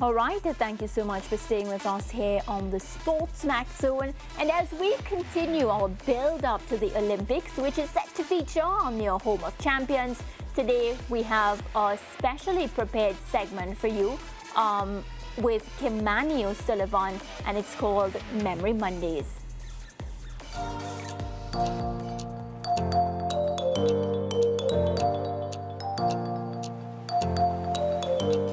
All right, thank you so much for staying with us here on the SportsMax Zone. And as we continue our build-up to the Olympics, which is set to feature on your Home of Champions, today we have a specially prepared segment for you with Hemir Hallgrimsson, and it's called Memory Mondays.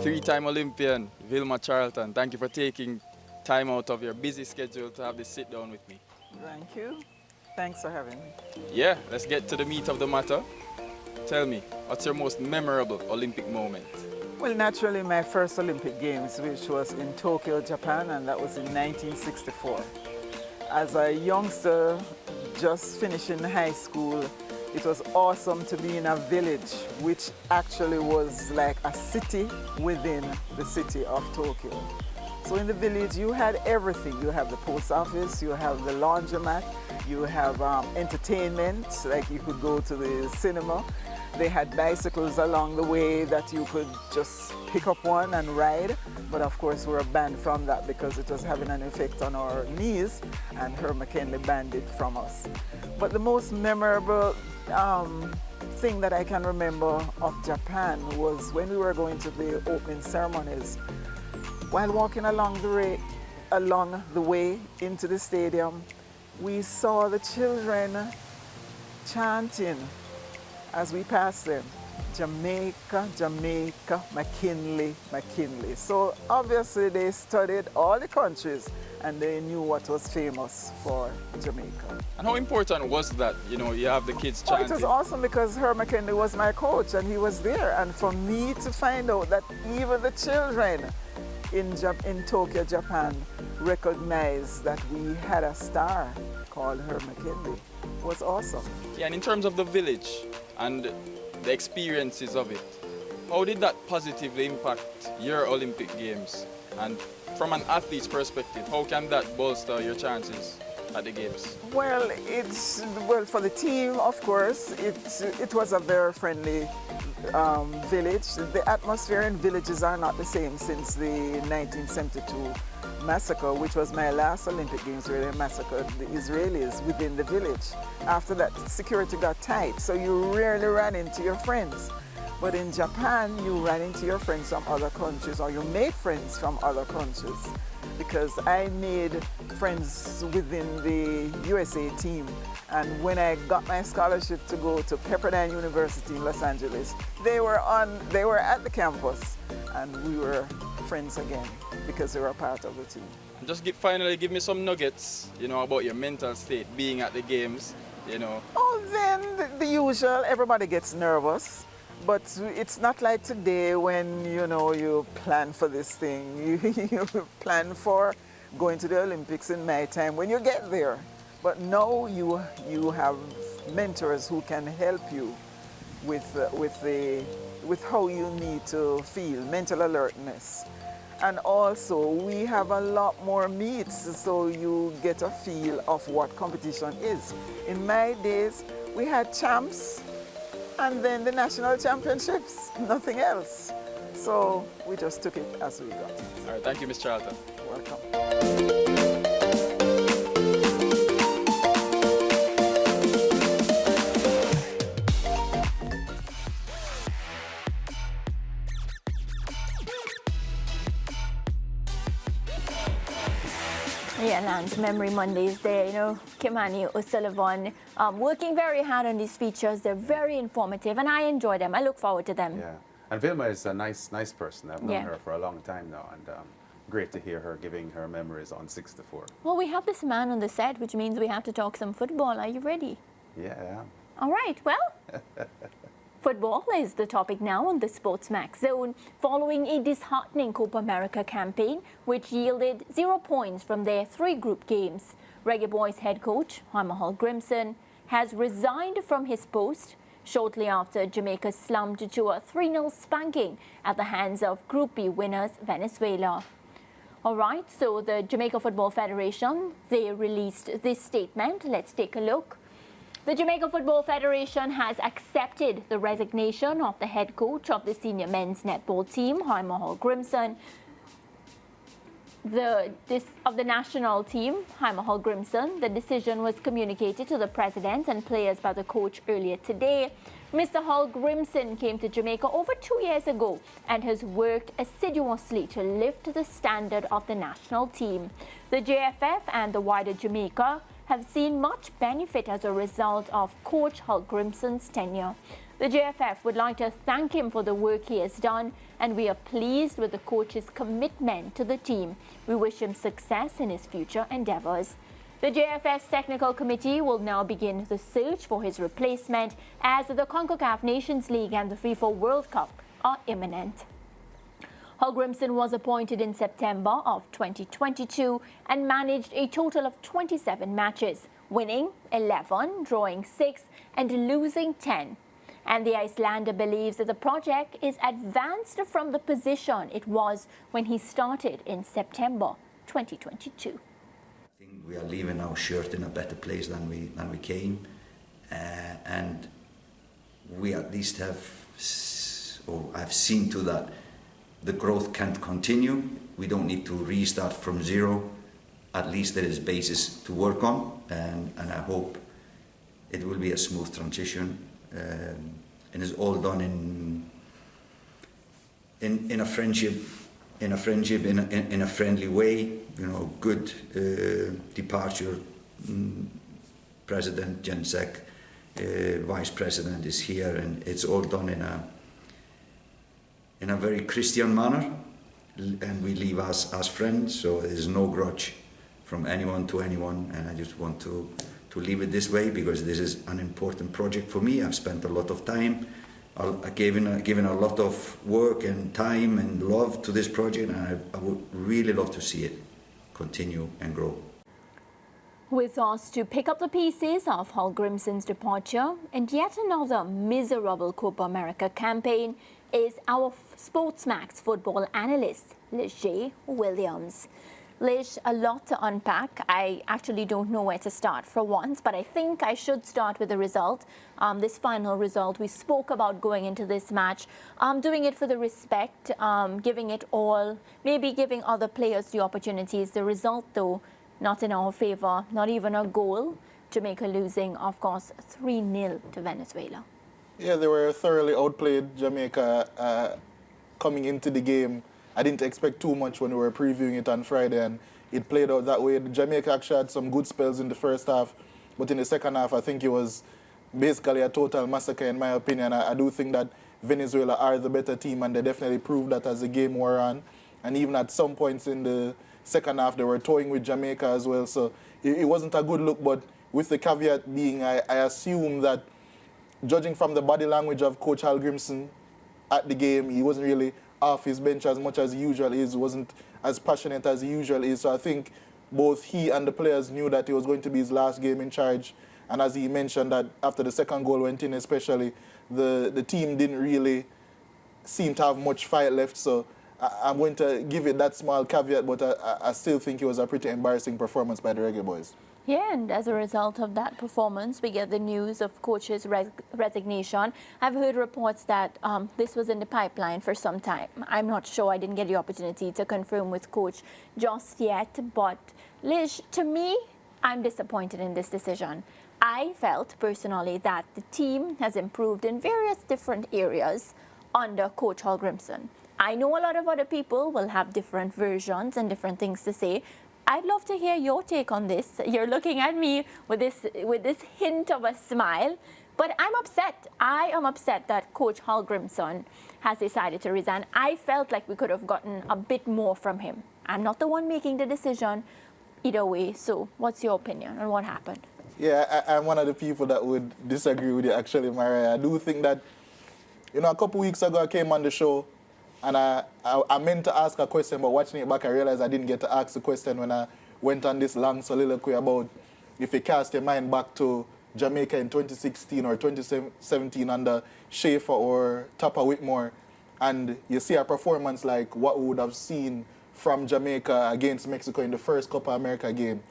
Three-time Olympian, Vilma Charlton, thank you for taking time out of your busy schedule to have this sit down with me. Thank you. Thanks for having me. Yeah, let's get to the meat of the matter. Tell me, what's your most memorable Olympic moment? Well, naturally, my first Olympic Games, which was in Tokyo, Japan, and that was in 1964. As a youngster, just finishing high school, it was awesome to be in a village, which actually was like a city within the city of Tokyo. So in the village, you had everything. You have the post office, you have the laundromat, you have entertainment, like you could go to the cinema. They had bicycles along the way that you could just pick up one and ride. But of course, we were banned from that because it was having an effect on our knees, and Herb McKinley banned it from us. But the most memorable thing that I can remember of Japan was when we were going to the opening ceremonies. While walking along the way into the stadium, we saw the children chanting as we passed them, Jamaica, Jamaica, McKinley, McKinley. So obviously they studied all the countries and they knew what was famous for Jamaica. And how important was that, you have the kids chanting? Oh, it was awesome because Herb McKinley was my coach and he was there. And for me to find out that even the children in Tokyo, Japan, recognized that we had a star called Herb McKinley was awesome. Yeah, and in terms of the village and the experiences of it, how did that positively impact your Olympic Games? And from an athlete's perspective, how can that bolster your chances at the Games? Well, for the team, of course, it was a very friendly village. The atmosphere in villages are not the same since the 1972 massacre, which was my last Olympic Games where they massacred the Israelis within the village. After that, security got tight, so you rarely ran into your friends. But in Japan, you ran into your friends from other countries, or you made friends from other countries. Because I made friends within the USA team. And when I got my scholarship to go to Pepperdine University in Los Angeles, they were at the campus, and we were friends again because they were part of the team. Just finally give me some nuggets, about your mental state being at the Games, Oh, then the usual, everybody gets nervous. But it's not like today when, you plan for this thing. You plan for going to the Olympics in my time when you get there. But now you have mentors who can help you with how you need to feel, mental alertness. And also, we have a lot more meets, so you get a feel of what competition is. In my days, we had champs, and then the national championships, nothing else. So we just took it as we got it. All right, thank you, Ms. Charlton. Welcome. Yeah, Lance, Memory Mondays there, Hemir Hallgrimsson working very hard on these features. They're very informative and I enjoy them. I look forward to them. Yeah, and Vilma is a nice person. I've known her for a long time now, and great to hear her giving her memories on 64. Well, we have this man on the set, which means we have to talk some football. Are you ready? Yeah, I am. All right, well, football is the topic now on the SportsMax Zone, following a disheartening Copa America campaign, which yielded 0 points from their 3 group games. Reggae Boyz head coach Hemir Hallgrimsson has resigned from his post shortly after Jamaica slumped to a 3-0 spanking at the hands of Group B winners Venezuela. All right, so the Jamaica Football Federation, they released this statement. Let's take a look. The Jamaica Football Federation has accepted the resignation of the head coach of the senior men's netball team, Hemir Hallgrimsson, of the national team, Hemir Hallgrimsson. The decision was communicated to the president and players by the coach earlier today. Mr. Hallgrimsson came to Jamaica over 2 years ago and has worked assiduously to lift the standard of the national team. The JFF and the wider Jamaica have seen much benefit as a result of Coach Hallgrimsson's tenure. The JFF would like to thank him for the work he has done, and we are pleased with the coach's commitment to the team. We wish him success in his future endeavors. The JFF's technical committee will now begin the search for his replacement as the CONCACAF Nations League and the FIFA World Cup are imminent. Hallgrimsson was appointed in September of 2022 and managed a total of 27 matches, winning 11, drawing 6 and losing 10. And the Icelander believes that the project is advanced from the position it was when he started in September 2022. I think we are leaving our shirt in a better place than we came, and we at least I've seen to that the growth can't continue. We don't need to restart from zero. At least there is basis to work on, and I hope it will be a smooth transition, and it's all done in a friendship. In a friendly way, good departure. President Jensek, Vice President is here, and it's all done in a very Christian manner, and we leave us as friends, so there's no grudge from anyone to anyone, and I just want to leave it this way because this is an important project for me. I've spent a lot of time. I've given a lot of work and time and love to this project, and I would really love to see it continue and grow. With us to pick up the pieces of Hallgrimsson's departure and yet another miserable Copa America campaign is our SportsMax football analyst, Reggae Williams. Lish, a lot to unpack. I actually don't know where to start for once, but I think I should start with the result. This final result, we spoke about going into this match, doing it for the respect, giving it all, maybe giving other players the opportunities. The result, though, not in our favor, not even a goal. Jamaica losing, of course, 3-0 to Venezuela. Yeah, they were thoroughly outplayed. Jamaica coming into the game. I didn't expect too much when we were previewing it on Friday, and it played out that way. Jamaica actually had some good spells in the first half, but in the second half, I think it was basically a total massacre, in my opinion. I do think that Venezuela are the better team, and they definitely proved that as the game wore on. And even at some points in the second half, they were toying with Jamaica as well. So it wasn't a good look, but with the caveat being, I assume that judging from the body language of Coach Hallgrimsson at the game, he wasn't really off his bench as much as he usually is, wasn't as passionate as he usually is. So I think both he and the players knew that it was going to be his last game in charge. And as he mentioned that after the second goal went in especially, the team didn't really seem to have much fight left. So I'm going to give it that small caveat, but I still think it was a pretty embarrassing performance by the Reggae Boyz. Yeah, and as a result of that performance, we get the news of coach's resignation. I've heard reports that this was in the pipeline for some time. I'm not sure. I didn't get the opportunity to confirm with coach just yet. But Lish, to me, I'm disappointed in this decision. I felt personally that the team has improved in various different areas under Coach Hallgrimsson. I know a lot of other people will have different versions and different things to say. I'd love to hear your take on this. You're looking at me with this hint of a smile, but I'm upset. I am upset that Coach Hallgrimsson has decided to resign. I felt like we could have gotten a bit more from him. I'm not the one making the decision either way. So what's your opinion on what happened? Yeah, I'm one of the people that would disagree with you, actually, Mariah. I do think that, a couple weeks ago I came on the show, and I meant to ask a question, but watching it back, I realized I didn't get to ask the question when I went on this long soliloquy about if you cast your mind back to Jamaica in 2016 or 2017 under Schaefer or Tapa Whitmore, and you see a performance like what we would have seen from Jamaica against Mexico in the first Copa America game.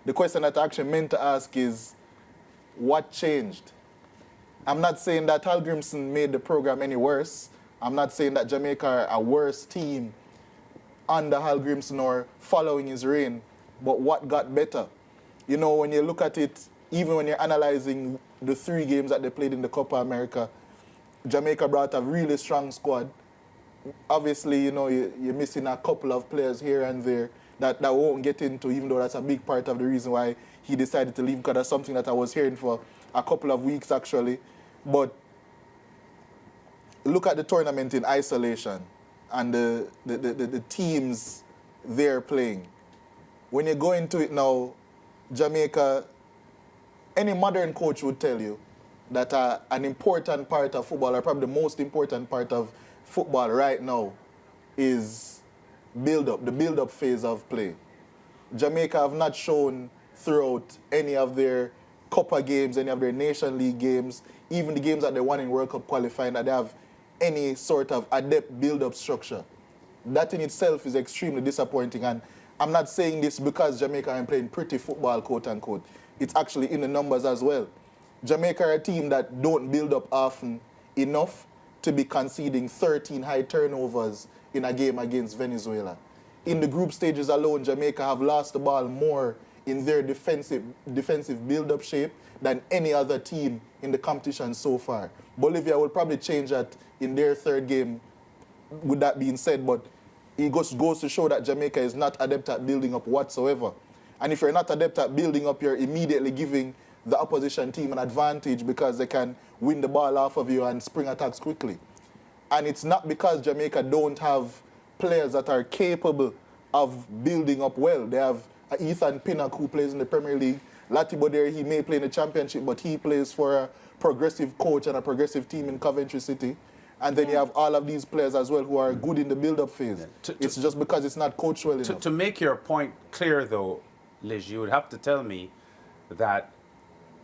The question that I actually meant to ask is, what changed? I'm not saying that Hallgrimsson made the program any worse. I'm not saying that Jamaica are a worse team. under Hallgrimsson or following his reign, but what got better. You know, when you look at it, even when you're analyzing the 3 games that they played in the Copa America, Jamaica brought a really strong squad. Obviously, you know, you're missing a couple of players here and there that won't get into, even though that's a big part of the reason why he decided to leave, because that's something that I was hearing for a couple of weeks, actually. But look at the tournament in isolation and the teams they're playing. When you go into it now, Jamaica, any modern coach would tell you that an important part of football, or probably the most important part of football right now, is build-up, the build-up phase of play. Jamaica have not shown throughout any of their Copa games, any of their Nation League games, even the games that they won in World Cup qualifying, that they have any sort of adept build-up structure. That in itself is extremely disappointing, and I'm not saying this because Jamaica are playing pretty football, quote-unquote. It's actually in the numbers as well. Jamaica are a team that don't build up often enough to be conceding 13 high turnovers in a game against Venezuela. In the group stages alone, Jamaica have lost the ball more in their defensive build-up shape than any other team in the competition so far. Bolivia will probably change that in their 3rd game, with that being said, but it goes to show that Jamaica is not adept at building up whatsoever. And if you're not adept at building up, you're immediately giving the opposition team an advantage because they can win the ball off of you and spring attacks quickly. And it's not because Jamaica don't have players that are capable of building up well. They have Ethan Pinnock, who plays in the Premier League. Lati Bodere, he may play in the Championship, but he plays for a progressive coach and a progressive team in Coventry City. And then you have all of these players as well who are good in the build-up phase. It's just because it's not coached well enough. To make your point clear, though, Liz, you would have to tell me that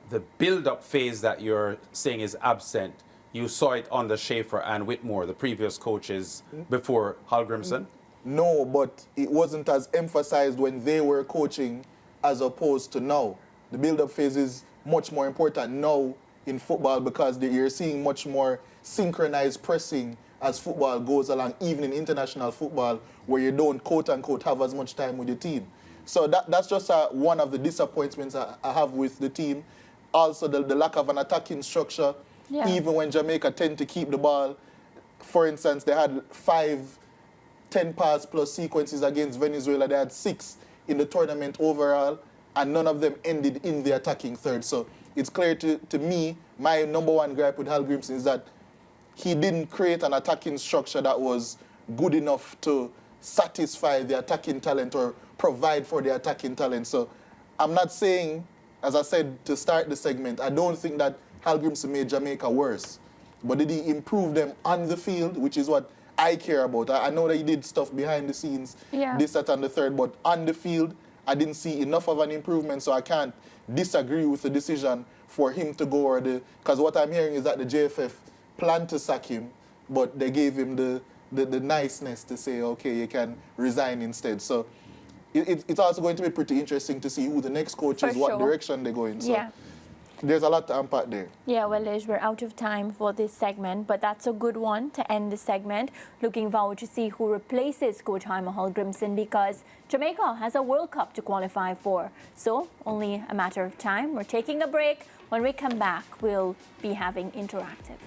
the build-up phase that you're saying is absent, you saw it under Schaefer and Whitmore, the previous coaches before Hallgrimsson? No, but it wasn't as emphasized when they were coaching as opposed to now. The build-up phase is much more important now in football because you're seeing much more synchronized pressing as football goes along, even in international football, where you don't, quote-unquote, have as much time with your team. So that's just one of the disappointments I have with the team. Also, the lack of an attacking structure, even when Jamaica tend to keep the ball. For instance, they had 5 10-pass plus sequences against Venezuela. They had 6 in the tournament overall, and none of them ended in the attacking third. So it's clear to me, my number one gripe with Hallgrimsson is that he didn't create an attacking structure that was good enough to satisfy the attacking talent or provide for the attacking talent. So I'm not saying, as I said to start the segment, I don't think that Hallgrimsson made Jamaica worse. But did he improve them on the field, which is what I care about. I know that he did stuff behind the scenes, this, that, and the third, but on the field, I didn't see enough of an improvement, so I can't disagree with the decision for him to go, because what I'm hearing is that the JFF planned to sack him, but they gave him the niceness to say, okay, you can resign instead. So it's also going to be pretty interesting to see who the next coach is, what direction they're going. So there's a lot to unpack there. Yeah, well, Liz, we're out of time for this segment, but that's a good one to end the segment. Looking forward to see who replaces Coach Hemir Hallgrimsson, because Jamaica has a World Cup to qualify for. So only a matter of time. We're taking a break. When we come back, we'll be having Interactive.